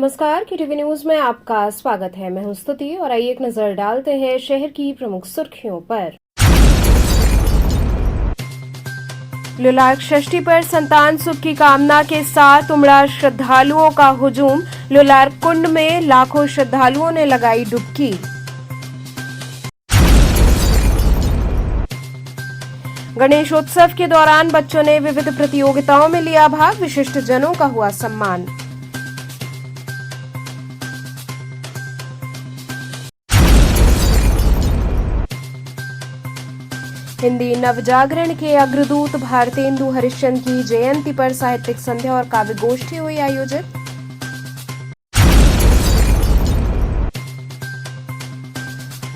नमस्कार, TV news में आपका स्वागत है। मैं हूं स्तुति और आइए एक नजर डालते हैं शहर की प्रमुख सुर्खियों पर। लुलार्क षष्ठी पर संतान सुख की कामना के साथ उमड़ा श्रद्धालुओं का हुजूम। लुलार्क कुंड में लाखों श्रद्धालुओं ने लगाई डुबकी। गणेशोत्सव के दौरान बच्चों ने विविध प्रतियोगिताओं में लिया भाग। विशिष्ट जनों का हुआ सम्मान। हिंदी नवजागरण के अग्रदूत भारतेंदु हरिश्चंद्र की जयंती पर साहित्यिक संध्या और काव्य गोष्ठी हुई आयोजित।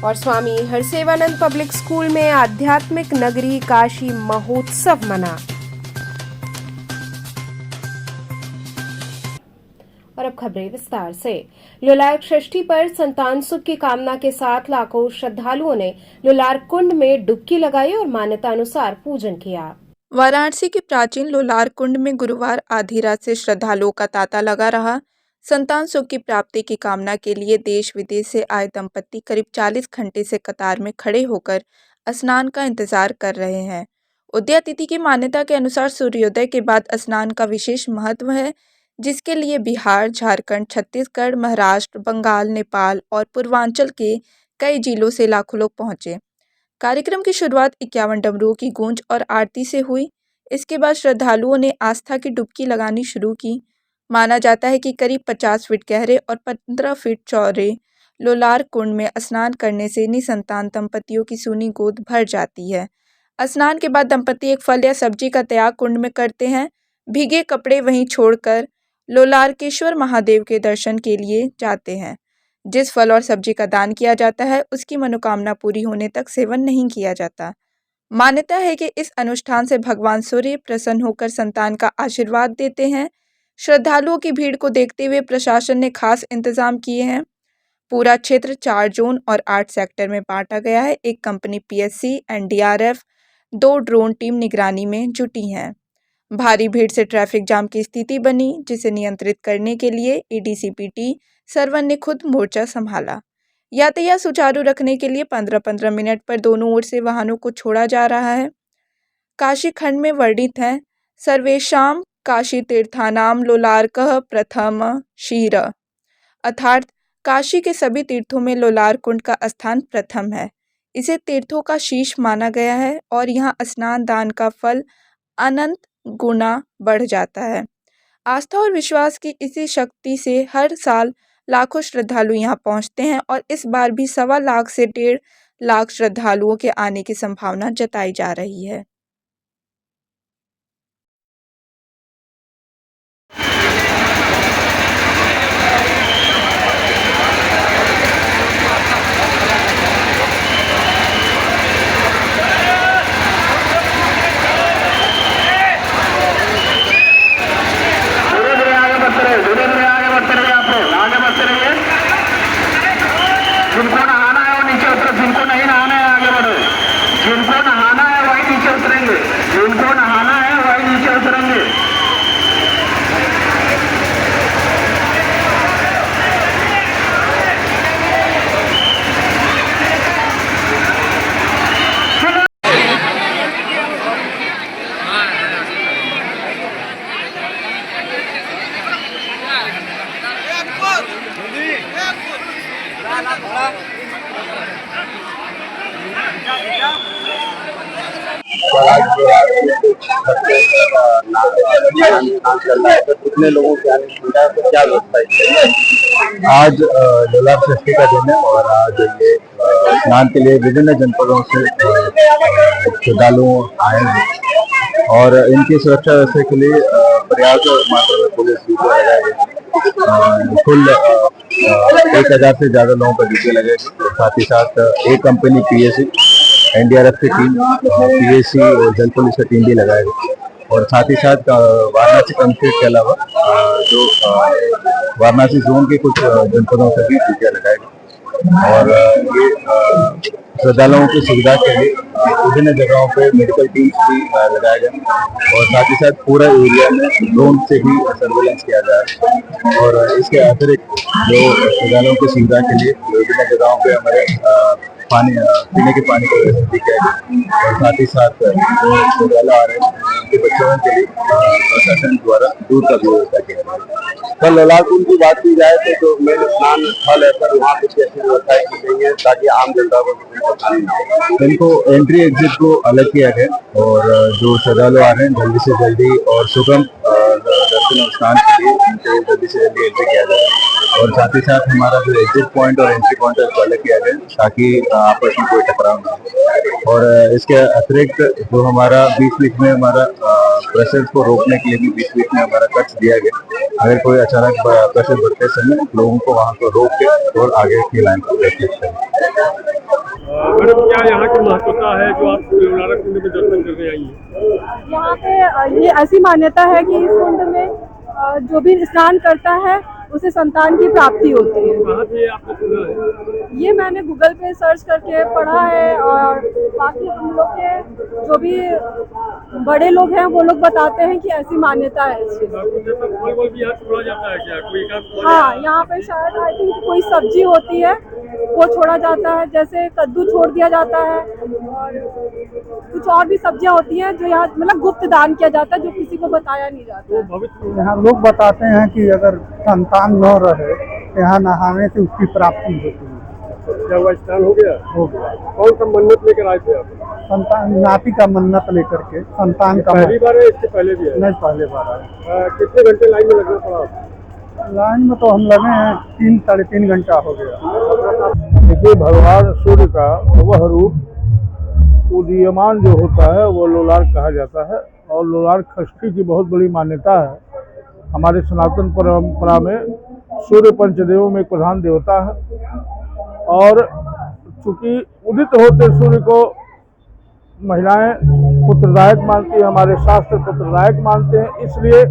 और स्वामी हरसेवानंद पब्लिक स्कूल में आध्यात्मिक नगरी काशी महोत्सव मना। और अब खबरें विस्तार से। लुलार्क षष्ठी पर संतान सुख की कामना के साथ लाखों श्रद्धालुओं ने लुलार्क कुंड में डुबकी लगाई और मान्यता अनुसार पूजन किया। वाराणसी के प्राचीन लुलार्क कुंड में गुरुवार आधी रात से श्रद्धालुओं का तांता लगा रहा। संतान सुख की प्राप्ति की कामना के लिए देश विदेश से आए दंपत्ति करीब 40 घंटे से कतार में खड़े होकर स्नान का इंतजार कर रहे हैं। उदया तिथि की मान्यता के अनुसार सूर्योदय के बाद स्नान का विशेष महत्व है, जिसके लिए बिहार, झारखंड, छत्तीसगढ़, महाराष्ट्र, बंगाल, नेपाल और पूर्वांचल के कई जिलों से लाखों लोग पहुंचे। कार्यक्रम की शुरुआत 51 डमरुओं की गूंज और आरती से हुई। इसके बाद श्रद्धालुओं ने आस्था की डुबकी लगानी शुरू की। माना जाता है कि करीब 50 फीट गहरे और 15 फीट चौड़े लुलार्क कुंड में स्नान करने से निसंतान दंपतियों की सूनी गोद भर जाती है। स्नान के बाद दंपति एक फल या सब्जी का त्याग कुंड में करते हैं। भीगे कपड़े वहीं छोड़कर लोलार्केश्वर महादेव के दर्शन के लिए जाते हैं। जिस फल और सब्जी का दान किया जाता है, उसकी मनोकामना पूरी होने तक सेवन नहीं किया जाता। मान्यता है कि इस अनुष्ठान से भगवान सूर्य प्रसन्न होकर संतान का आशीर्वाद देते हैं। श्रद्धालुओं की भीड़ को देखते हुए प्रशासन ने खास इंतजाम किए हैं। पूरा क्षेत्र 4 जोन और 8 सेक्टर में बांटा गया है। एक company PSC, NDRF, 2 drone team निगरानी में जुटी हैं। भारी भीड़ से ट्रैफिक जाम की स्थिति बनी, जिसे नियंत्रित करने के लिए एडीसीपी सरवन ने खुद मोर्चा संभाला। यातायात सुचारू रखने के लिए 15-15 मिनट पर दोनों ओर से वाहनों को छोड़ा जा रहा है। काशी खंड में वर्णित है, सर्वेशाम काशी तीर्थानाम लोलार्कः प्रथम शीर, अर्थात काशी के सभी तीर्थों में लोलार्क कुंड का स्थान प्रथम है। इसे तीर्थों का शीश माना गया है और यहाँ स्नान दान का फल अनंत गुना बढ़ जाता है। आस्था और विश्वास की इसी शक्ति से हर साल लाखों श्रद्धालु यहाँ पहुँचते हैं और इस बार भी 1.25 लाख से 1.5 लाख श्रद्धालुओं के आने की संभावना जताई जा रही है। जिनको नहाना है वो नीचे उतरो, जिनको नहीं नहाना है आगे बढ़ो। जिनको नहाना है वही नीचे उतरेंगे, जिनको नहाना है वही नीचे उतरेंगे। कितने लोगों के आने की सुविधा है, तो क्या व्यवस्था है? आज लुलार्क षष्ठी का दिन है और आज ये स्नान के लिए विभिन्न जनपदों से श्रद्धालु आए हैं और इनकी सुरक्षा व्यवस्था के लिए पर्याप्त मात्रा में पुलिस लगाए गए। कुल 1000 से ज्यादा लोगों का ड्यूटी लगे। साथ ही साथ एक कंपनी पीएससी, एनडीआरएफ की टीम, पीएससी और जल पुलिस का टीम भी लगाए गए और साथ ही साथ वाराणसी कमिश्नरेट के अलावा जो वाराणसी जोन के कुछ जनपदों से भी ड्यूटियाँ लगाई गई और ये श्रद्धालुओं की सुविधा के लिए विभिन्न जगहों पे मेडिकल टीम्स भी लगाए गए और साथ ही साथ पूरा एरिया में ड्रोन से भी सर्वेलेंस किया जा रहा है। और इसके अतिरिक्त जो श्रद्धालुओं की सुविधा के लिए विभिन्न जगहों पे हमारे पानी पीने के पानी की व्यवस्था की गई है और साथ ही साथ जो श्रद्धालु आ रहे हैं उनके बच्चों के लिए प्रशासन द्वारा दूध का भी व्यवस्था किया गया है। कल ललाकुंड की बात की जाए तो मेन स्नान स्थल है पर वहाँ कुछ ऐसी व्यवस्थाएं की गई है ताकि आम जनता को कोई परेशानी ना हो। इनको एंट्री एग्जिट को अलग किया गया और जो श्रद्धालु आ रहे हैं जल्दी से जल्दी और सुगम दर्शन और स्नान के लिए उनको जल्दी से जल्दी एंट्री किया जाए और साथ ही साथ हमारा जो एग्जिट पॉइंट और एंट्री पॉइंट है उसको अलग किया गया ताकि आपस में कोई टकराव ना हो। और इसके अतिरिक्त जो हमारा बीच में हमारा प्रेशर को रोकने के लिए भी बीच में हमारा कट्स दिया गया। अगर कोई अचानक प्रेशर बढ़ते समय लोगों को वहाँ को रोक के और आगे की लाइन को व्यतीत करें। मैडम, क्या यहाँ की महत्वता है जो आप लोलारक कुंड में दर्शन करने आई हैं? यहाँ पे ये ऐसी मान्यता है कि इस कुंड में जो भी स्नान करता है उसे संतान की प्राप्ति होती है। कहाँ से आपने सुना है? ये मैंने गूगल पे सर्च करके पढ़ा है और बाकी हम लोग के जो भी बड़े लोग हैं वो लोग बताते हैं कि ऐसी मान्यता है इस चीज़ की। कुछ ऐसा फल भी यहाँ छोड़ा जाता है क्या? कोई का हाँ, यहाँ पे शायद आई थिंक कोई सब्जी होती है वो छोड़ा जाता है, जैसे कद्दू छोड़ दिया जाता है और कुछ और भी सब्जियां होती हैं जो यहाँ मतलब गुप्त दान किया जाता है जो किसी को बताया नहीं जाता। भविष्य यहाँ लोग बताते हैं कि अगर संतान न रहे तो यहाँ नहाने से उसकी प्राप्ति होती है। क्या हुआ, स्नान हो गया? हो गया। कौन सा मन्नत लेकर आए थे आप? संतान नाती का मन्नत लेकर के संतान का पहली बार है, इससे पहले भी है? नहीं, पहले बार आए। कितने घंटे लाइन में लगना पड़ा आपको? लाइन में तो हम लगे हैं 3-3.5 घंटा हो गया। देखिए, भगवान सूर्य का वह रूप उदीयमान जो होता है वो लोलार्क कहा जाता है और लोलार्क षष्ठी की बहुत बड़ी मान्यता है। हमारे सनातन परंपरा में सूर्य पंचदेवों में एक प्रधान देवता है और चूंकि उदित होते सूर्य को महिलाएं पुत्रदायक मानती है, हमारे शास्त्र पुत्रदायक मानते हैं, इसलिए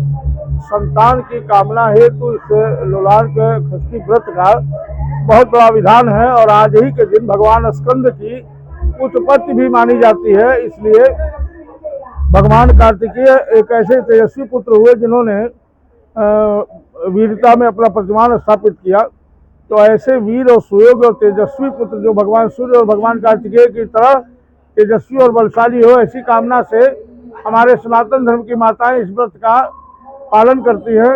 संतान की कामना हेतु इस लोलार्क षष्ठी व्रत का बहुत बड़ा विधान है। और आज ही के दिन भगवान स्कंद की उत्पत्ति भी मानी जाती है, इसलिए भगवान कार्तिकेय एक ऐसे तेजस्वी पुत्र हुए जिन्होंने वीरता में अपना प्रतिमान स्थापित किया। तो ऐसे वीर और सुयोग्य और तेजस्वी पुत्र जो भगवान सूर्य और भगवान कार्तिकेय की तरह तेजस्वी और बलशाली हो, ऐसी कामना से हमारे सनातन धर्म की माताएं इस व्रत का पालन करती है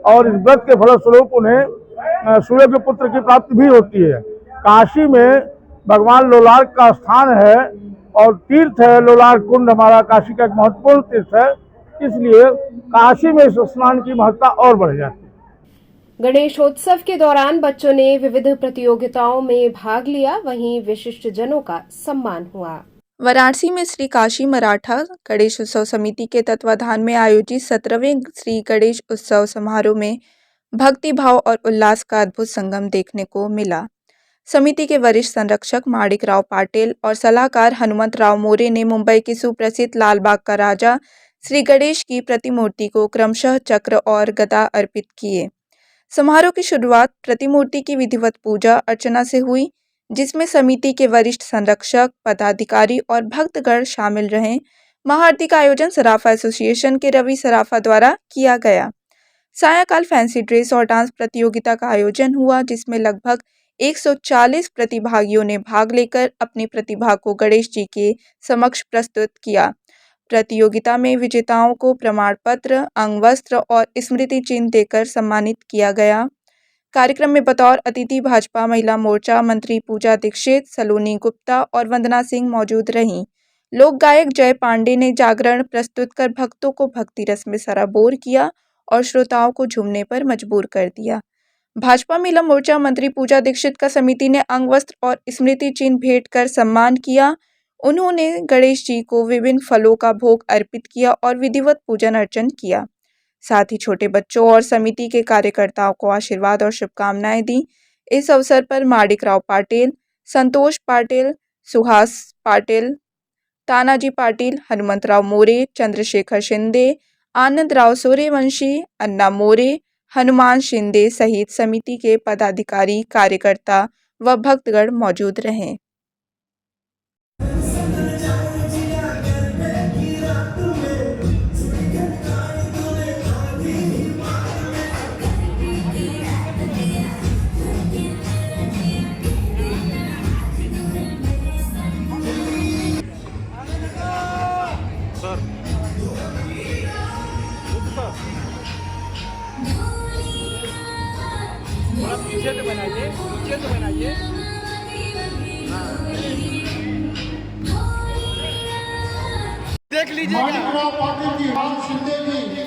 और इस व्रत के फलस्वरूप उन्हें सूर्य के पुत्र की प्राप्ति भी होती है। काशी में भगवान लोलार्क का स्थान है और तीर्थ है लोलार्क कुंड, हमारा काशी का एक महत्वपूर्ण तीर्थ है, इसलिए काशी में इस स्नान की महत्ता और बढ़ जाती है। गणेशोत्सव के दौरान बच्चों ने विविध प्रतियोगिताओं में भाग लिया, वहीं विशिष्ट जनों का सम्मान हुआ। वाराणसी में श्री काशी मराठा गणेश उत्सव समिति के तत्वाधान में आयोजित 17वें श्री गणेश उत्सव समारोह में भक्ति भाव और उल्लास का अद्भुत संगम देखने को मिला। समिति के वरिष्ठ संरक्षक माणिक राव पाटिल और सलाहकार हनुमंत राव मोरे ने मुंबई के सुप्रसिद्ध लालबाग का राजा श्री गणेश की प्रतिमूर्ति को क्रमशः चक्र और गदा अर्पित किए। समारोह की शुरुआत प्रतिमूर्ति की विधिवत पूजा अर्चना से हुई, जिसमें समिति के वरिष्ठ संरक्षक, पदाधिकारी और भक्तगण शामिल रहे। महाआरती का आयोजन सराफा एसोसिएशन के रवि सराफा द्वारा किया गया। सायंकाल फैंसी ड्रेस और डांस प्रतियोगिता का आयोजन हुआ, जिसमें लगभग 140 प्रतिभागियों ने भाग लेकर अपनी प्रतिभा को गणेश जी के समक्ष प्रस्तुत किया। प्रतियोगिता में विजेताओं को प्रमाण पत्र, अंगवस्त्र और स्मृति चिन्ह देकर सम्मानित किया गया। कार्यक्रम में बतौर अतिथि भाजपा महिला मोर्चा मंत्री पूजा दीक्षित, सलोनी गुप्ता और वंदना सिंह मौजूद रहीं। लोक गायक जय पांडे ने जागरण प्रस्तुत कर भक्तों को भक्ति रस में सराबोर किया और श्रोताओं को झूमने पर मजबूर कर दिया। भाजपा महिला मोर्चा मंत्री पूजा दीक्षित का समिति ने अंगवस्त्र और स्मृति चिन्ह भेंट कर सम्मान किया। उन्होंने गणेश जी को विभिन्न फलों का भोग अर्पित किया और विधिवत पूजन अर्चन किया। साथ ही छोटे बच्चों और समिति के कार्यकर्ताओं को आशीर्वाद और शुभकामनाएं दी। इस अवसर पर माणिक राव पाटिल, संतोष पाटिल, सुहास पाटिल, तानाजी पाटिल, हनुमंत राव मोरे, चंद्रशेखर शिंदे, आनंद राव सूर्यवंशी, अन्ना मोरे, हनुमान शिंदे सहित समिति के पदाधिकारी, कार्यकर्ता व भक्तगण मौजूद रहे। नीचे तो बनाइए, नीचे तो बनाइए। देख लीजिएगा। पाटिल जी, राम शिंदे जी,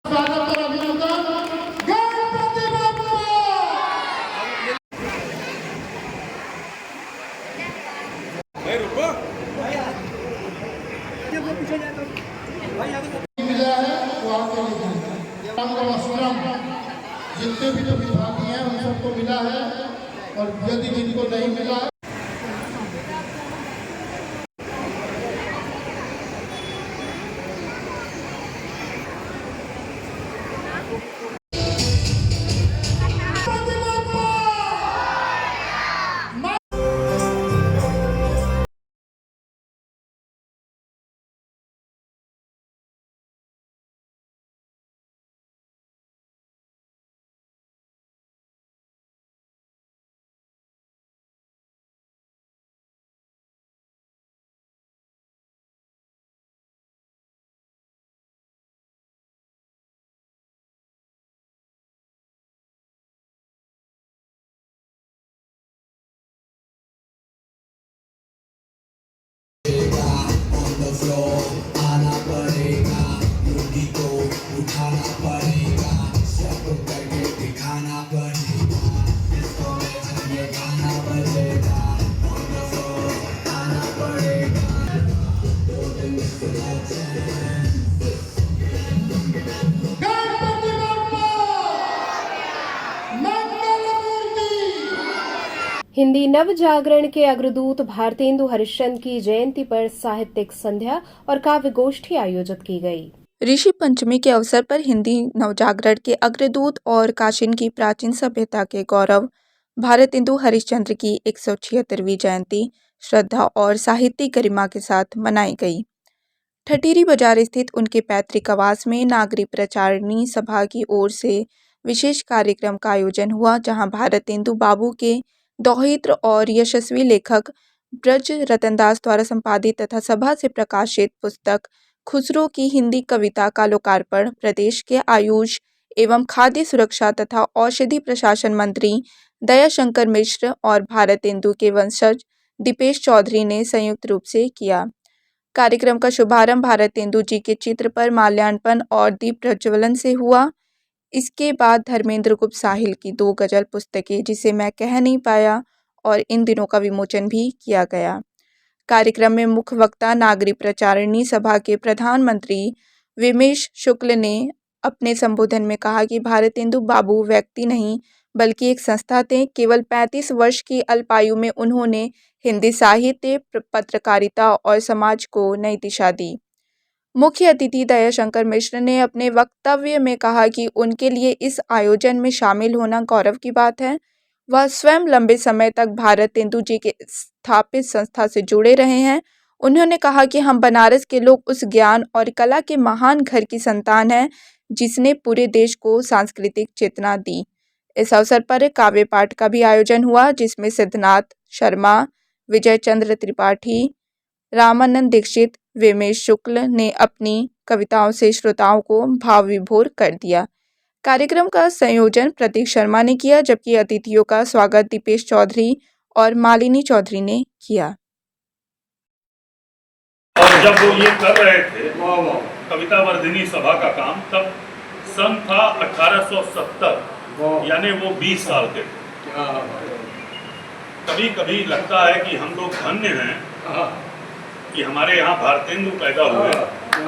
स्वागत और अभिनंदन। गणपति बप्पा। रुको। मिला है वो आगे लिखेंगे। रंग वस्त्रम जितने भी जो विभागी हैं उन सबको मिला है, और यदि जिनको नहीं मिला है हिंदी नव जागरण के अग्रदूत भारतेंदु हरिश्चंद्र की जयंती पर साहित्यिक संध्या और काव्य गोष्ठी आयोजित की गई। ऋषि पंचमी के अवसर पर हिंदी नवजागरण के अग्रदूत और काशीन की प्राचीन सभ्यता के गौरव भारतेंदु हरिश्चंद्र की 176वीं जयंती श्रद्धा और साहित्यिक गरिमा के साथ मनाई गई। ठठीरी बाजार स्थित उनके पैतृक आवास में नागरिक प्रचारिणी सभा की ओर से विशेष कार्यक्रम का आयोजन हुआ, जहां भारतेंदु बाबू के दोहित्र और यशस्वी लेखक ब्रज रतनदास द्वारा संपादित तथा सभा से प्रकाशित पुस्तक खुसरो की हिंदी कविता का लोकार्पण प्रदेश के आयुष एवं खाद्य सुरक्षा तथा औषधि प्रशासन मंत्री दयाशंकर मिश्र और भारतेंदु के वंशज दीपेश चौधरी ने संयुक्त रूप से किया। कार्यक्रम का शुभारंभ भारतेंदु जी के चित्र पर माल्यार्पण और दीप प्रज्वलन से हुआ। इसके बाद धर्मेंद्र गुप्त साहिल की 2 गजल पुस्तकें जिसे मैं कह नहीं पाया और इन दिनों का विमोचन भी किया गया। कार्यक्रम में मुख्य वक्ता नागरिक प्रचारिणी सभा के प्रधानमंत्री विमेश शुक्ल ने अपने संबोधन में कहा कि भारतेंदु बाबू व्यक्ति नहीं बल्कि एक संस्था थे। केवल 35 वर्ष की अल्पायु में उन्होंने हिंदी साहित्य, पत्रकारिता और समाज को नई दिशा दी। मुख्य अतिथि दयाशंकर मिश्र ने अपने वक्तव्य में कहा कि उनके लिए इस आयोजन में शामिल होना गौरव की बात है। वह स्वयं लंबे समय तक भारतेंदु जी के स्थापित संस्था से जुड़े रहे हैं। उन्होंने कहा कि हम बनारस के लोग उस ज्ञान और कला के महान घर की संतान हैं जिसने पूरे देश को सांस्कृतिक चेतना दी। इस अवसर पर काव्य पाठ का भी आयोजन हुआ, जिसमें सिद्धनाथ शर्मा, विजय चंद्र त्रिपाठी, रामानंद दीक्षित, विमेश शुक्ल ने अपनी कविताओं से श्रोताओं को भाव विभोर कर दिया। कार्यक्रम का संयोजन प्रतीक शर्मा ने किया, जबकि अतिथियों का स्वागत दीपेश चौधरी और मालिनी चौधरी ने किया। और जब वो ये कर रहे थे कविता वर्धिनी सभा का काम, तब सन था 1870, यानी वो 20 साल के थे। कभी कभी लगता है कि हम लोग धन्य हैं कि हमारे यहाँ भारतेंदु पैदा हुए,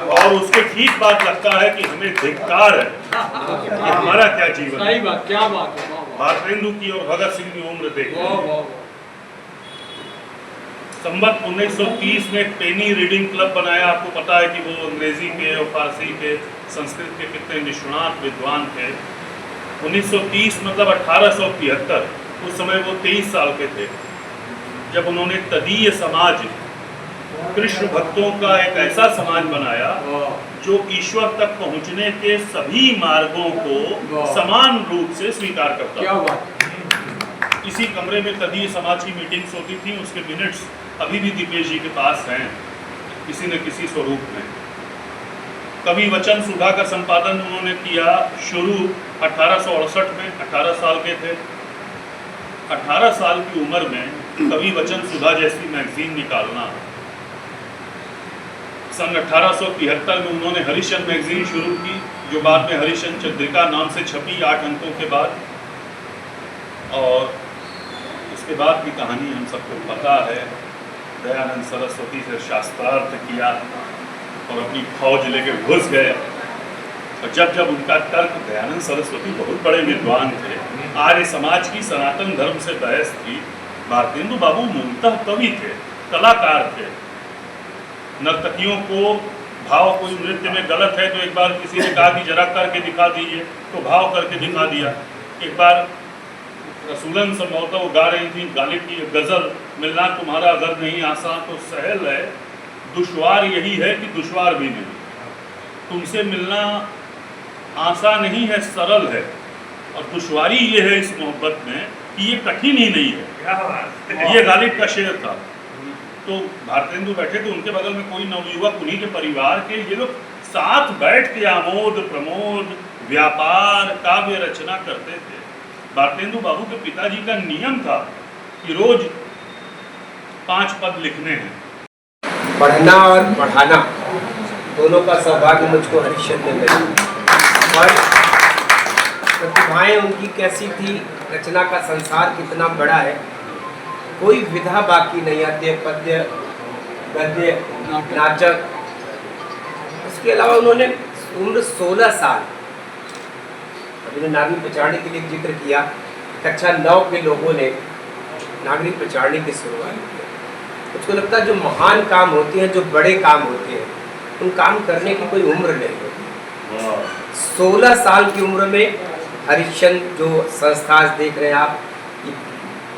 और उसके ठीक बाद लगता है कि हमें धिक्कार है कि हमारा क्या जीवन है। सही बात, क्या बात है। भारतेंदु की और भगत सिंह की उम्र देखिए। संवत 1930 में पेनी रीडिंग क्लब बनाया। आपको पता है कि वो अंग्रेजी के और फारसी के, संस्कृत के कितने निष्णात विद्वान थे। 1930 मतलब 1873, उस समय वो 23 साल के थे जब उन्होंने तदीय समाज, कृष्ण भक्तों का एक ऐसा समाज बनाया जो ईश्वर तक पहुंचने के सभी मार्गों को समान रूप से स्वीकार करता क्या बात। इसी कमरे में तदीय समाज की मीटिंग्स होती थी। उसके मिनट्स अभी भी दीपेश जी के पास हैं किसी न किसी स्वरूप में। कवि वचन सुधा का संपादन उन्होंने किया शुरू 1868 में। 18 साल के थे। 18 साल की उम्र में कवि वचन सुधा जैसी मैगजीन निकालना। सन 1873 में उन्होंने हरिश्चंद्र मैगजीन शुरू की, जो बाद में हरिश्चंद्र चंद्रिका नाम से छपी 8 अंकों के बाद। और उसके बाद की कहानी हम सबको पता है। दयानंद सरस्वती से शास्त्रार्थ किया और अपनी फौज लेके घुस गए। और जब उनका तर्क, दयानंद सरस्वती बहुत बड़े विद्वान थे, आर्य समाज की सनातन धर्म से बहस थी। भारतेंदु बाबू मूलतः कवि थे, कलाकार थे। नर्तकियों को भाव कोई नृत्य में गलत है तो एक बार किसी ने कहा कि जरा करके दिखा दीजिए, तो भाव करके दिखा दिया। एक बार रसूलन संभवतः वो गा रही थी गालिब की गज़ल, मिलना तुम्हारा अगर नहीं आसान तो सहल है, दुश्वार यही है कि दुश्वार भी नहीं। तुमसे मिलना आसान नहीं है, सरल है। और दुश्वारी ये है इस मोहब्बत में कि ये कठिन ही नहीं है। ये गालिब का शेर था। तो भारतेंदु बैठे थे, उनके बगल में कोई नवयुवक, उन्हीं के परिवार के, ये लोग साथ बैठ के आमोद प्रमोद, व्यापार, काव्य रचना करते थे। भारतेंदु बाबू के पिताजी का नियम था कि रोज 5 पद लिखने हैं। पढ़ना और पढ़ाना दोनों का सौभाग्य मुझको हरिश्चंद्र ने मिला। और प्रतिभाएं उनकी कैसी थी, रचना का संसार कितना बड़ा है, कोई विधा बाकी नहीं आती है, पद्य, गद्य, नाटक। उसके अलावा उन्होंने उम्र 16 साल, अभी ने नागरिक प्रचारणी के लिए जिक्र किया, कक्षा 9 के लोगों ने नागरिक प्रचारणी की शुरुआत की। मुझको लगता है जो महान काम होते हैं, जो बड़े काम होते हैं, उन काम करने की कोई उम्र नहीं होती। 16 साल की उम्र में हरिश्चंद्र जो संस्था देख रहे हैं आप,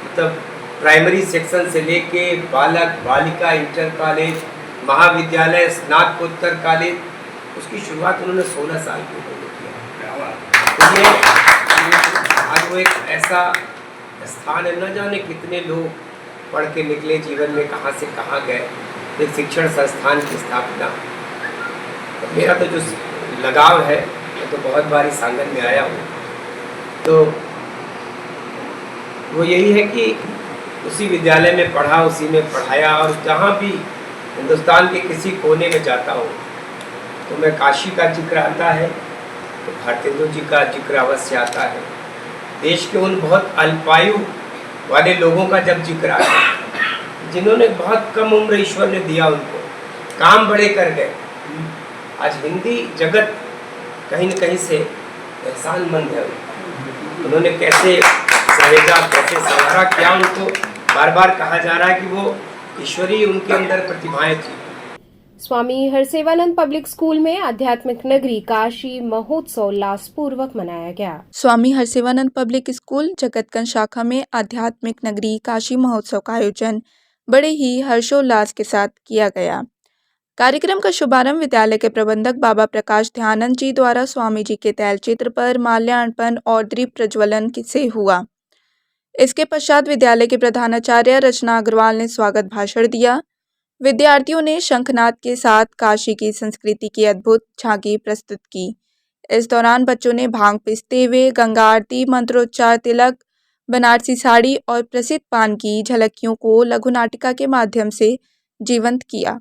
मतलब प्राइमरी सेक्शन से लेके बालक बालिका, इंटर कॉलेज, महाविद्यालय, स्नातकोत्तर कॉलेज, उसकी शुरुआत उन्होंने 16 साल की उम्र में किया। तो ये आज वो एक ऐसा स्थान है, न जाने कितने लोग पढ़ के निकले, जीवन में कहाँ से कहाँ गए। एक शिक्षण संस्थान की स्थापना, तो मेरा तो जो लगाव है, मैं तो बहुत बार इस आंगन में आया हूँ, तो वो यही है कि उसी विद्यालय में पढ़ा, उसी में पढ़ाया। और जहाँ भी हिंदुस्तान के किसी कोने में जाता हूँ तो मैं काशी का जिक्र आता है तो भारतेंदु जी का जिक्र अवश्य आता है। देश के उन बहुत अल्पायु वाले लोगों का जब जिक्र आता है, जिन्होंने बहुत कम उम्र ईश्वर ने दिया, उनको काम बड़े कर गए। आज हिंदी जगत कहीं न कहीं से एहसानमंद है। उन्होंने कैसे सहेजा, कैसे संवारा, क्या उनको बार बार कहा जा रहा है कि वो ईश्वरीय उनके अंदर प्रतिभाएं थी। स्वामी हरसेवानंद पब्लिक स्कूल में आध्यात्मिक नगरी काशी महोत्सव उल्लासपूर्वक मनाया गया। स्वामी हरसेवानंद पब्लिक स्कूल जगतगंज शाखा में आध्यात्मिक नगरी काशी महोत्सव का आयोजन बड़े ही हर्षोल्लास के साथ किया गया। कार्यक्रम का शुभारंभ विद्यालय के प्रबंधक बाबा प्रकाश ध्यानंद जी द्वारा स्वामी जी के तैलचित्र पर माल्यार्पण और दीप प्रज्वलन से हुआ। इसके पश्चात विद्यालय के प्रधानाचार्य रचना अग्रवाल ने स्वागत भाषण दिया। विद्यार्थियों ने शंखनाद के साथ काशी की संस्कृति की अद्भुत झांकी प्रस्तुत की। इस दौरान बच्चों ने भांग पीसते हुए गंगा आरती, मंत्रोच्चार, तिलक, बनारसी साड़ी और प्रसिद्ध पान की झलकियों को लघु नाटिका के माध्यम से जीवंत किया।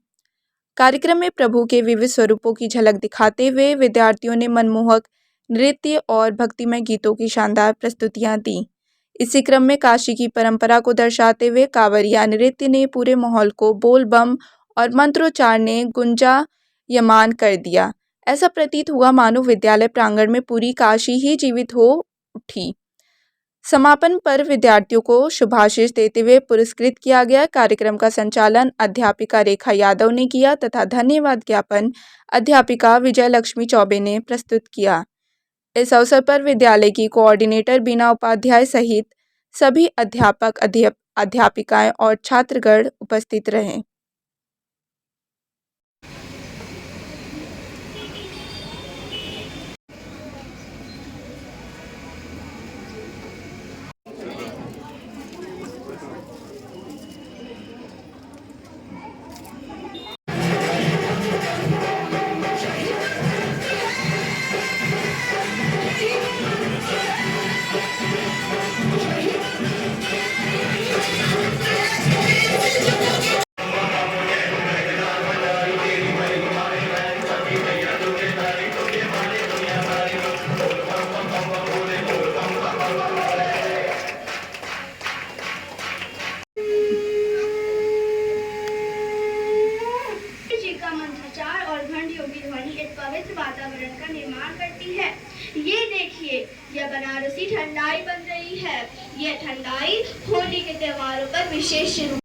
कार्यक्रम में प्रभु के विविध स्वरूपों की झलक दिखाते हुए विद्यार्थियों ने मनमोहक नृत्य और भक्तिमय गीतों की शानदार प्रस्तुतियां दी। इसी क्रम में काशी की परंपरा को दर्शाते हुए कांवरिया नृत्य ने पूरे माहौल को बोल बम और मंत्रोच्चार ने गुंजायमान कर दिया। ऐसा प्रतीत हुआ मानो विद्यालय प्रांगण में पूरी काशी ही जीवित हो उठी। समापन पर विद्यार्थियों को शुभाशीष देते हुए पुरस्कृत किया गया। कार्यक्रम का संचालन अध्यापिका रेखा यादव ने किया तथा धन्यवाद ज्ञापन अध्यापिका विजय लक्ष्मी चौबे ने प्रस्तुत किया। इस अवसर पर विद्यालय की कोऑर्डिनेटर बीना उपाध्याय सहित सभी अध्यापक, अध्यापिकाएं और छात्रगण उपस्थित रहे। बनारसी ठंडाई बन रही है। ये ठंडाई होली के त्योहारों पर विशेष रूप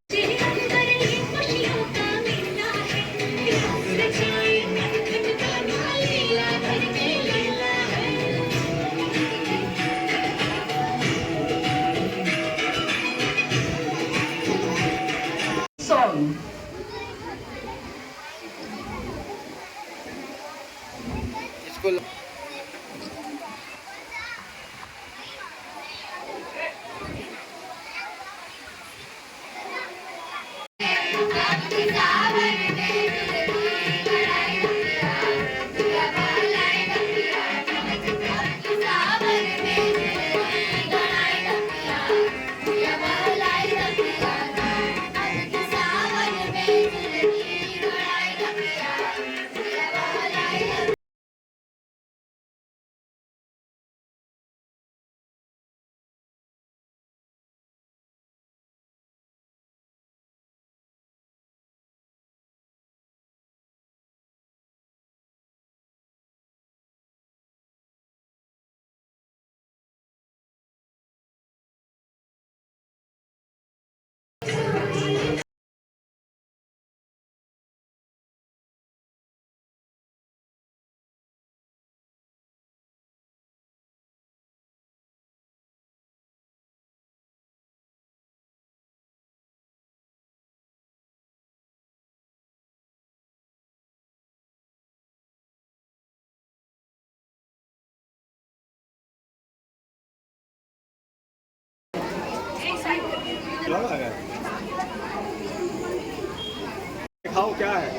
खाओ क्या है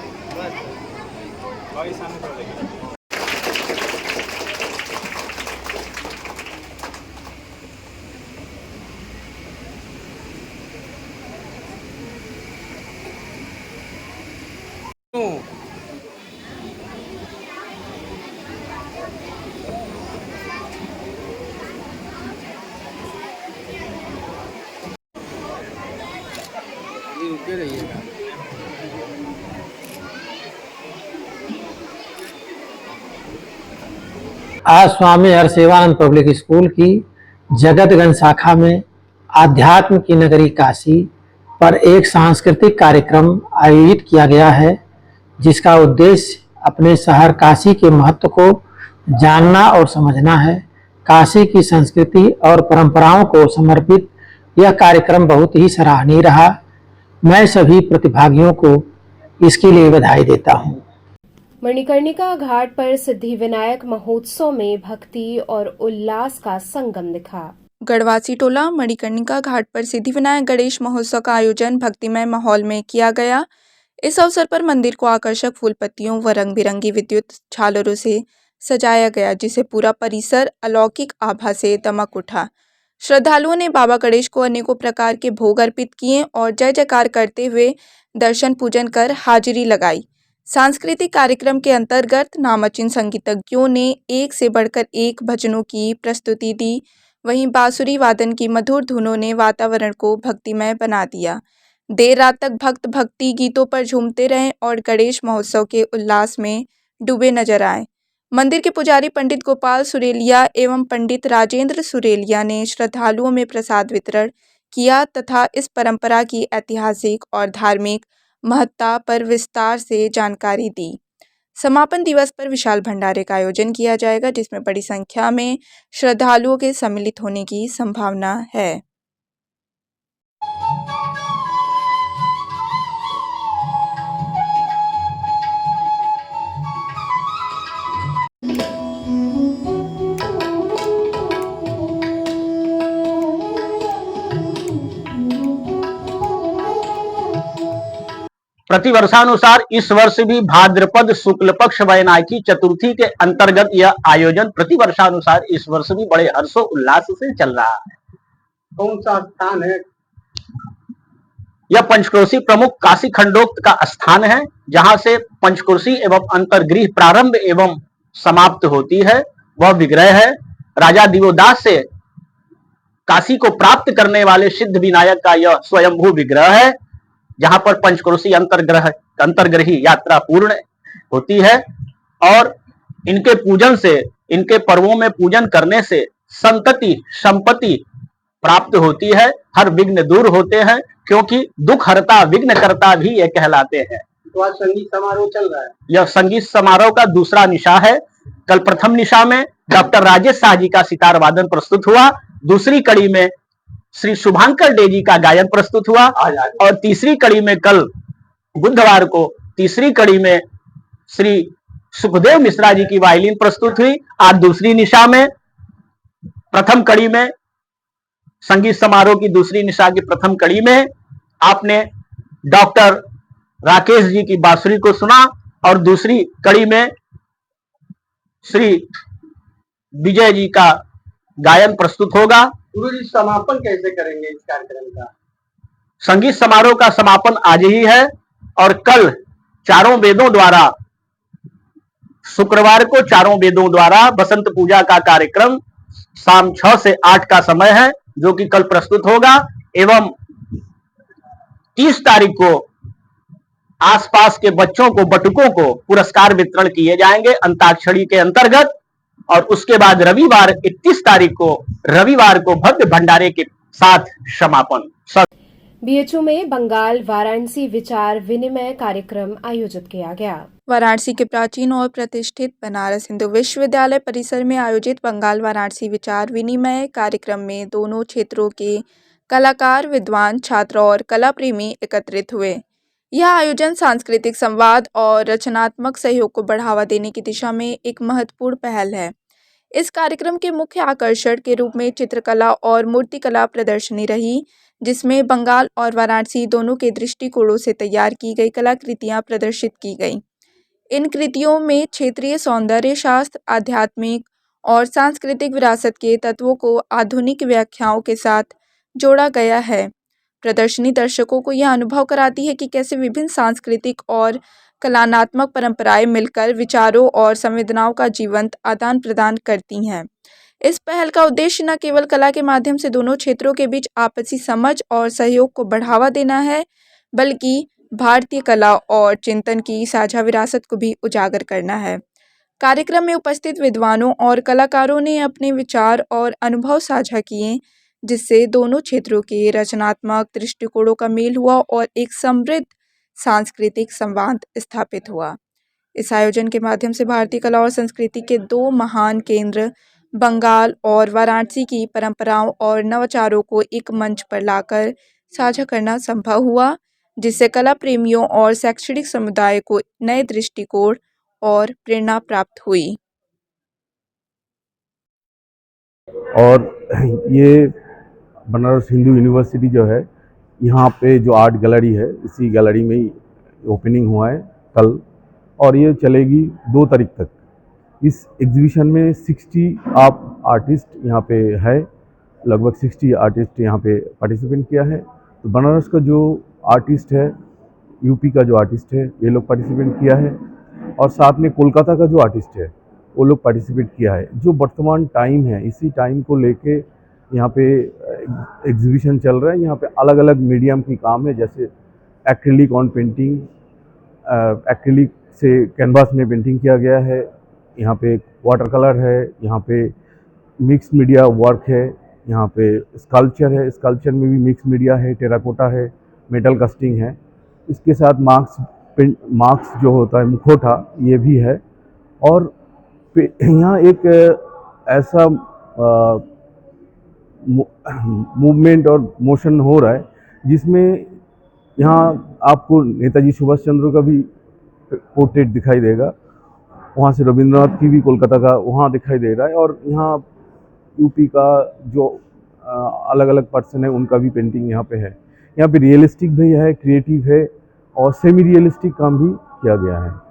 भाई सामने तो लगी। रुके रहिएगा। आज स्वामी हरसेवानंद पब्लिक स्कूल की जगतगंज शाखा में आध्यात्म की नगरी काशी पर एक सांस्कृतिक कार्यक्रम आयोजित किया गया है, जिसका उद्देश्य अपने शहर काशी के महत्व को जानना और समझना है। काशी की संस्कृति और परंपराओं को समर्पित यह कार्यक्रम बहुत ही सराहनीय रहा। मैं सभी प्रतिभागियों को इसके लिए बधाई देता हूँ। मणिकर्णिका घाट पर सिद्धिविनायक महोत्सव में भक्ति और उल्लास का संगम दिखा। गढ़वासी टोला मणिकर्णिका घाट पर सिद्धिविनायक गणेश महोत्सव का आयोजन भक्तिमय माहौल में किया गया। इस अवसर पर मंदिर को आकर्षक फूल पत्तियों व रंग बिरंगी विद्युत झालरों से सजाया गया, जिसे पूरा परिसर अलौकिक आभा से दमक उठा। श्रद्धालुओं ने बाबा गणेश को अनेकों प्रकार के भोग अर्पित किए और जय जयकार करते हुए दर्शन पूजन कर हाजिरी लगाई। सांस्कृतिक कार्यक्रम के अंतर्गत नामचीन संगीतज्ञों ने एक से बढ़कर एक भजनों की प्रस्तुति दी। वहीं बांसुरी वादन की मधुर धुनों ने वातावरण को भक्तिमय बना दिया। देर रात तक भक्त भक्ति गीतों पर झूमते रहे और गणेश महोत्सव के उल्लास में डूबे नजर आए। मंदिर के पुजारी पंडित गोपाल सुरेलिया एवं पंडित राजेंद्र सुरेलिया ने श्रद्धालुओं में प्रसाद वितरण किया तथा इस परंपरा की ऐतिहासिक और धार्मिक महत्ता पर विस्तार से जानकारी दी। समापन दिवस पर विशाल भंडारे का आयोजन किया जाएगा, जिसमें बड़ी संख्या में श्रद्धालुओं के सम्मिलित होने की संभावना है। प्रतिवर्षानुसार इस वर्ष भी भाद्रपद शुक्ल पक्ष वैनायकी चतुर्थी के अंतर्गत यह आयोजन प्रतिवर्षानुसार इस वर्ष भी बड़े हर्षोल्लास से चल रहा है। कौन सा स्थान है? यह पंचक्रोशी प्रमुख काशी खंडोक्त का स्थान है, जहां से पंचक्रोशी एवं अंतर्गृह प्रारंभ एवं समाप्त होती है। वह विग्रह है राजा दिवोदास से काशी को प्राप्त करने वाले सिद्ध विनायक का यह स्वयंभू विग्रह है, जहां पर पंचक्रोशी अंतर्ग्रही यात्रा पूर्ण होती है और इनके पूजन से, इनके पर्वों में पूजन करने से संतति संपत्ति प्राप्त होती है, हर विघ्न दूर होते हैं, क्योंकि दुख हरता विघ्न करता भी ये कहलाते हैं। तो आज संगीत समारोह चल रहा है। यह संगीत समारोह का दूसरा निशा है। कल प्रथम निशा में डॉक्टर राजेश शाह जी का सितार वादन प्रस्तुत हुआ, दूसरी कड़ी में श्री शुभांकर डे जी का गायन प्रस्तुत हुआ और तीसरी कड़ी में कल बुधवार को तीसरी कड़ी में श्री सुखदेव मिश्रा जी की वायलिन प्रस्तुत हुई। आज दूसरी निशा में प्रथम कड़ी में संगीत समारोह की दूसरी निशा की प्रथम कड़ी में आपने डॉक्टर राकेश जी की बांसुरी को सुना और दूसरी कड़ी में श्री विजय जी का गायन प्रस्तुत होगा। गुरु जी समापन कैसे करेंगे इस कार्यक्रम का? संगीत समारोह का समापन आज ही है और कल चारों वेदों द्वारा शुक्रवार को चारों वेदों द्वारा बसंत पूजा का कार्यक्रम शाम 6 से 8 का समय है, जो कि कल प्रस्तुत होगा एवं 30 तारीख को आसपास के बच्चों को बटुकों को पुरस्कार वितरण किए जाएंगे अंताक्षरी के अंतर्गत और उसके बाद रविवार 31 तारीख को रविवार को भव्य भंडारे के साथ समापन। बीएचयू में बंगाल वाराणसी विचार विनिमय कार्यक्रम आयोजित किया गया। वाराणसी के प्राचीन और प्रतिष्ठित बनारस हिंदू विश्वविद्यालय परिसर में आयोजित बंगाल वाराणसी विचार विनिमय कार्यक्रम में दोनों क्षेत्रों के कलाकार, विद्वान, छात्र और कला प्रेमी एकत्रित हुए। यह आयोजन सांस्कृतिक संवाद और रचनात्मक सहयोग को बढ़ावा देने की दिशा में एक महत्वपूर्ण पहल है। इस कार्यक्रम के मुख्य आकर्षण के रूप में चित्रकला और मूर्तिकला प्रदर्शनी रही, जिसमें बंगाल और वाराणसी दोनों के दृष्टिकोणों से तैयार की गई कलाकृतियां प्रदर्शित की गईं। इन कृतियों में क्षेत्रीय सौंदर्य शास्त्र, आध्यात्मिक और सांस्कृतिक विरासत के तत्वों को आधुनिक व्याख्याओं के साथ जोड़ा गया है। प्रदर्शनी दर्शकों को यह अनुभव कराती है कि कैसे विभिन्न सांस्कृतिक और कलात्मक परंपराएं मिलकर विचारों और संवेदनाओं का जीवंत आदान प्रदान करती हैं। इस पहल का उद्देश्य न केवल कला के माध्यम से दोनों क्षेत्रों के बीच आपसी समझ और सहयोग को बढ़ावा देना है, बल्कि भारतीय कला और चिंतन की साझा विरासत को भी उजागर करना है। कार्यक्रम में उपस्थित विद्वानों और कलाकारों ने अपने विचार और अनुभव साझा किए, जिससे दोनों क्षेत्रों के रचनात्मक दृष्टिकोणों का मेल हुआ और एक समृद्ध सांस्कृतिक संवाद स्थापित हुआ। इस आयोजन के माध्यम से भारतीय कला और संस्कृति के दो महान केंद्र बंगाल और वाराणसी की परंपराओं और नवाचारों को एक मंच पर लाकर साझा करना संभव हुआ, जिससे कला प्रेमियों और शैक्षणिक समुदाय को नए दृष्टिकोण और प्रेरणा प्राप्त हुई। और ये बनारस हिंदू यूनिवर्सिटी जो है, यहाँ पे जो आर्ट गैलरी है, इसी गैलरी में ही ओपनिंग हुआ है कल और ये चलेगी 2 तारीख तक। इस एग्जीबिशन में 60 आप आर्टिस्ट यहाँ पे है, लगभग 60 आर्टिस्ट यहाँ पे पार्टिसिपेट किया है। तो बनारस का जो आर्टिस्ट है, यूपी का जो आर्टिस्ट है, ये लोग पार्टिसिपेट किया है और साथ में कोलकाता का जो आर्टिस्ट है वो लोग पार्टिसिपेट किया है। जो वर्तमान टाइम है, इसी टाइम को लेके यहाँ पे एग्जीबिशन चल रहा है। यहाँ पे अलग अलग मीडियम की काम है, जैसे एक्रिलिक ऑन पेंटिंग, एक्रिलिक से कैनवास में पेंटिंग किया गया है, यहाँ पे वाटर कलर है, यहाँ पे मिक्स मीडिया वर्क है, यहाँ पे स्कल्पचर है, स्कल्पचर में भी मिक्स मीडिया है, टेराकोटा है, मेटल कास्टिंग है। इसके साथ मार्क्स जो होता है, मुखौटा, ये भी है। और यहाँ एक ऐसा मूवमेंट और मोशन हो रहा है जिसमें यहाँ आपको नेताजी सुभाष चंद्र का भी पोर्ट्रेट दिखाई देगा, वहाँ से रविंद्रनाथ की भी कोलकाता का वहाँ दिखाई दे रहा है, और यहाँ यूपी का जो अलग अलग पर्सन है उनका भी पेंटिंग यहाँ पे है। यहाँ पे रियलिस्टिक भी है, क्रिएटिव है और सेमी रियलिस्टिक काम भी किया गया है।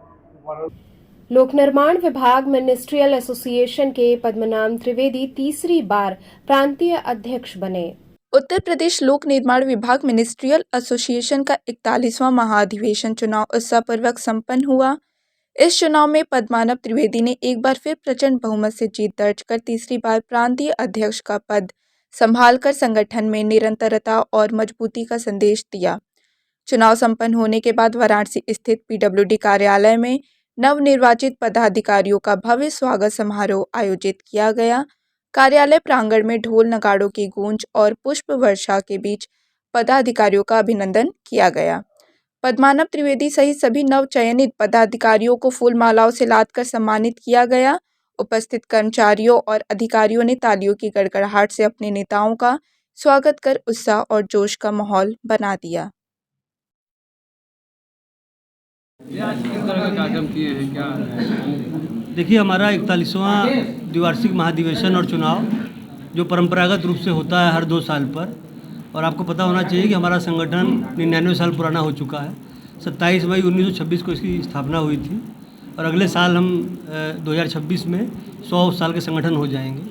लोक निर्माण विभाग मिनिस्ट्रियल एसोसिएशन के पद्मनाभ त्रिवेदी तीसरी बार प्रांतीय अध्यक्ष बने। उत्तर प्रदेश लोक निर्माण विभाग मिनिस्ट्रियल एसोसिएशन का 41वां महाधिवेशन चुनाव उत्साहपूर्वक संपन्न हुआ। इस चुनाव में पद्मनाभ त्रिवेदी ने एक बार फिर प्रचंड बहुमत से जीत दर्ज कर तीसरी बार प्रांतीय अध्यक्ष का पद संभालकर संगठन में निरंतरता और मजबूती का संदेश दिया। चुनाव संपन्न होने के बाद वाराणसी स्थित पीडब्ल्यूडी कार्यालय में नवनिर्वाचित पदाधिकारियों का भव्य स्वागत समारोह आयोजित किया गया। कार्यालय प्रांगण में ढोल नगाड़ों की गूंज और पुष्प वर्षा के बीच पदाधिकारियों का अभिनंदन किया गया। पद्मानव त्रिवेदी सहित सभी नवचयनित पदाधिकारियों को फूल मालाओं से लादकर सम्मानित किया गया। उपस्थित कर्मचारियों और अधिकारियों ने तालियों की गड़गड़ाहट से अपने नेताओं का स्वागत कर उत्साह और जोश का माहौल बना दिया। किस तरह के कार्यक्रम किए हैं क्या? देखिए, हमारा 41वां द्विवार्षिक महाधिवेशन और चुनाव जो परंपरागत रूप से होता है हर 2 साल पर, और आपको पता होना चाहिए कि हमारा संगठन 99 साल पुराना हो चुका है। 27 मई 1926 को इसकी स्थापना हुई थी और अगले साल हम 2026 में 100 साल के संगठन हो जाएंगे।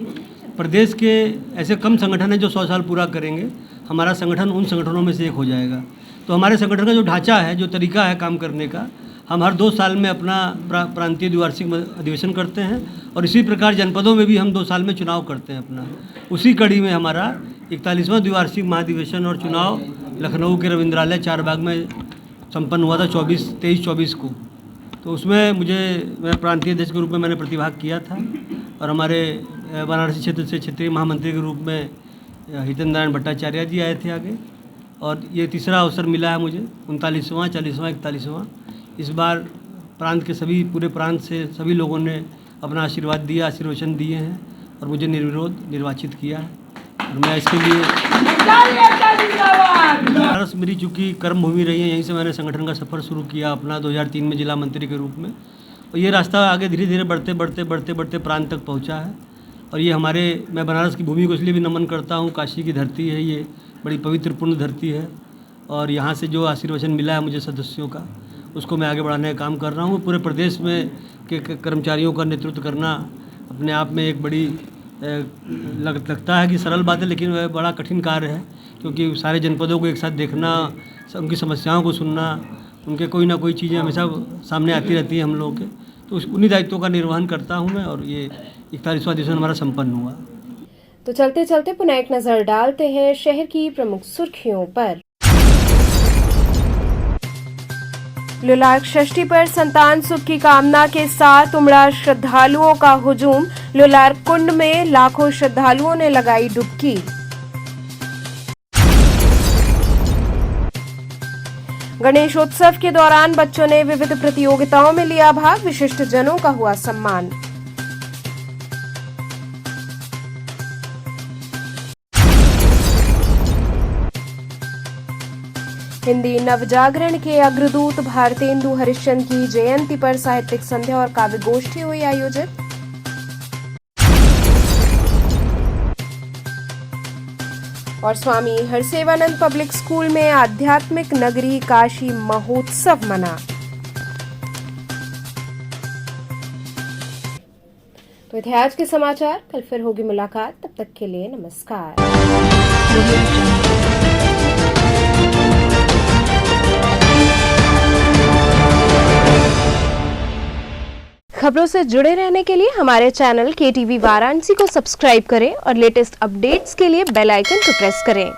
प्रदेश के ऐसे कम संगठन हैं जो 100 साल पूरा करेंगे, हमारा संगठन उन संगठनों में से एक हो जाएगा। तो हमारे संगठन का जो ढांचा है, जो तरीका है काम करने का, हम हर 2 साल में अपना प्रांतीय द्विवार्षिक अधिवेशन करते हैं और इसी प्रकार जनपदों में भी हम 2 साल में चुनाव करते हैं अपना। उसी कड़ी में हमारा 41वां द्विवार्षिक महाधिवेशन और चुनाव लखनऊ के रविंद्रालय 4 बाग में संपन्न हुआ था 23-24 को। तो उसमें मैं प्रांतीय अध्यक्ष के रूप में मैंने प्रतिभाग किया था और हमारे वाराणसी क्षेत्र से क्षेत्रीय महामंत्री के रूप में हितेंद्र नारायण भट्टाचार्य जी आए थे आगे, और ये तीसरा अवसर मिला है मुझे 39वां, 40वां, 41वां। इस बार प्रांत के पूरे प्रांत से सभी लोगों ने अपना आशीर्वाद दिया, आशीर्वचन दिए हैं और मुझे निर्विरोध निर्वाचित किया है और मैं इसके लिए बनारस मेरी चूँकि कर्मभूमि रही है, यहीं से मैंने संगठन का सफ़र शुरू किया अपना 2003 में जिला मंत्री के रूप में, और ये रास्ता आगे धीरे धीरे बढ़ते प्रांत तक पहुँचा है। और ये मैं बनारस की भूमि को इसलिए भी नमन करता हूँ, काशी की धरती है, ये बड़ी पवित्र पुण्य धरती है और यहाँ से जो आशीर्वचन मिला है मुझे सदस्यों का, उसको मैं आगे बढ़ाने का काम कर रहा हूँ। पूरे प्रदेश में के कर्मचारियों का नेतृत्व करना अपने आप में एक बड़ी लगता है कि सरल बात है, लेकिन वह बड़ा कठिन कार्य है, क्योंकि सारे जनपदों को एक साथ देखना, उनकी समस्याओं को सुनना, उनके कोई ना कोई चीज़ें हमेशा सामने आती रहती है हम लोगों के, तो उन्हीं दायित्वों का निर्वहन करता हूँ मैं और ये 41वां अधिवेशन हमारा संपन्न हुआ। तो चलते चलते पुनः एक नजर डालते हैं शहर की प्रमुख सुर्खियों पर। लुलार्क षष्ठी पर संतान सुख की कामना के साथ उमड़ा श्रद्धालुओं का हुजूम। लुलार्क कुंड में लाखों श्रद्धालुओं ने लगाई डुबकी। गणेशोत्सव के दौरान बच्चों ने विविध प्रतियोगिताओं में लिया भाग, विशिष्ट जनों का हुआ सम्मान। हिंदी नवजागरण के अग्रदूत भारतेंदु हरिश्चंद्र की जयंती पर साहित्यिक संध्या और काव्य गोष्ठी हुई आयोजित। और स्वामी हरसेवानंद पब्लिक स्कूल में आध्यात्मिक नगरी काशी महोत्सव मना। तो थे आज के समाचार, कल फिर होगी मुलाकात, तब तक के लिए नमस्कार। खबरों से जुड़े रहने के लिए हमारे चैनल KTV वाराणसी को सब्सक्राइब करें और लेटेस्ट अपडेट्स के लिए बेल आइकन को प्रेस करें।